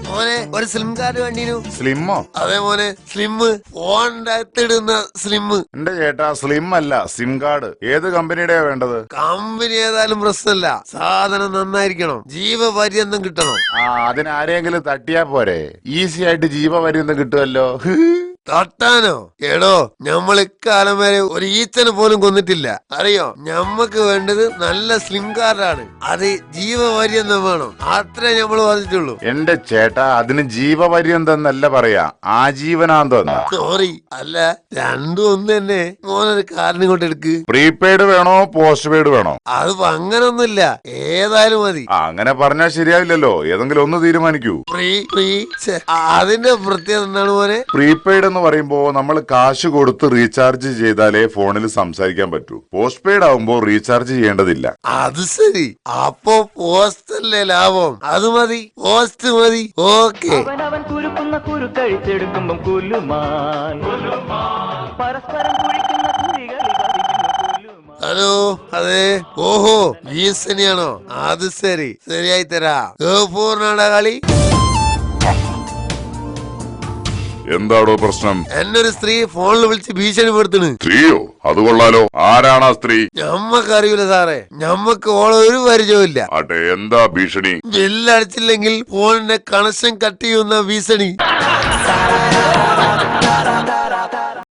മോനെ ഒരു slim card വേണ്ടിനു. സ്ലിമ്മോ? അതെ മോനെ, സ്ലിം, ഫോണിന്റെ അകത്തിടുന്ന സ്ലിം. എന്റെ ചേട്ടാ സ്ലിം അല്ല, സിം കാർഡ്. ഏത് കമ്പനിയുടെയാ വേണ്ടത്? കമ്പനി ഏതായാലും പ്രശ്നമില്ല, സാധനം നന്നായിരിക്കണം, ജീവപര്യന്തം കിട്ടണം. അതിനാരെങ്കിലും തട്ടിയാ പോരെ? ഈസി ആയിട്ട് ജീവപര്യന്തം കിട്ടുമല്ലോ. തട്ടാനോ? എടോ, നമ്മൾ ഇക്കാലം വരെ ഒരു ഈച്ചന് പോലും കൊന്നിട്ടില്ല, അറിയോ? ഞമ്മക്ക് വേണ്ടത് നല്ല സ്ലിം കാർഡാണ്, അത് ജീവപര്യന്തം വേണം, അത്രേ നമ്മൾ പറഞ്ഞിട്ടുള്ളൂ. എന്റെ ചേട്ടാ അതിന് ജീവപര്യന്തം എന്നല്ല പറയാ, ആജീവനാന്തം. സോറി, അല്ല രണ്ടും ഒന്ന് തന്നെ. മോനൊരു കാർഡിന് കൊണ്ട് എടുക്ക്. പ്രീപെയ്ഡ് വേണോ പോസ്റ്റ് പെയ്ഡ് വേണോ? അതിപ്പോ അങ്ങനൊന്നുമില്ല, ഏതായാലും മതി. അങ്ങനെ പറഞ്ഞാൽ ശരിയാവില്ലല്ലോ, ഏതെങ്കിലും ഒന്ന് തീരുമാനിക്കൂ. അതിന്റെ പ്രത്യേകത എന്താണ് മോനെ? പ്രീപെയ്ഡ് എന്ന് പറയുമ്പോ നമ്മൾ കാശ് കൊടുത്ത് റീചാർജ് ചെയ്താലേ ഫോണിൽ സംസാരിക്കാൻ പറ്റൂ. പോസ്റ്റ് പെയ്ഡ് ആവുമ്പോ റീചാർജ് ചെയ്യേണ്ടതില്ല. അത് ശരി, അപ്പൊ പോസ്റ്റ് അല്ലേ ലാഭം? അത് മതി, പോസ്റ്റ് മതി. ഓക്കെ. ഹലോ, അതെ. ഓഹോ, ഭീഷണിയാണോ? അത് ശരി, ശരിയായി തരാ. പൂർണ്ണാടാ കളി. എന്താണോ പ്രശ്നം? എന്നൊരു സ്ത്രീ ഫോണിൽ വിളിച്ച് ഭീഷണിപ്പെടുത്തണ്. സ്ത്രീയോ? അത് കൊള്ളാലോ. ആരാണ് ആ സ്ത്രീ? ഞമ്മക്കറിയൂല സാറേ, ഞമ്മക്ക് ഓളെ ഒരു പരിചയമില്ല. ആട്ടെ, എന്താ ഭീഷണി? ബില്ലടച്ചില്ലെങ്കിൽ ഫോണിന്റെ കണക്ഷൻ കട്ട് ചെയ്യുന്ന ഭീഷണി.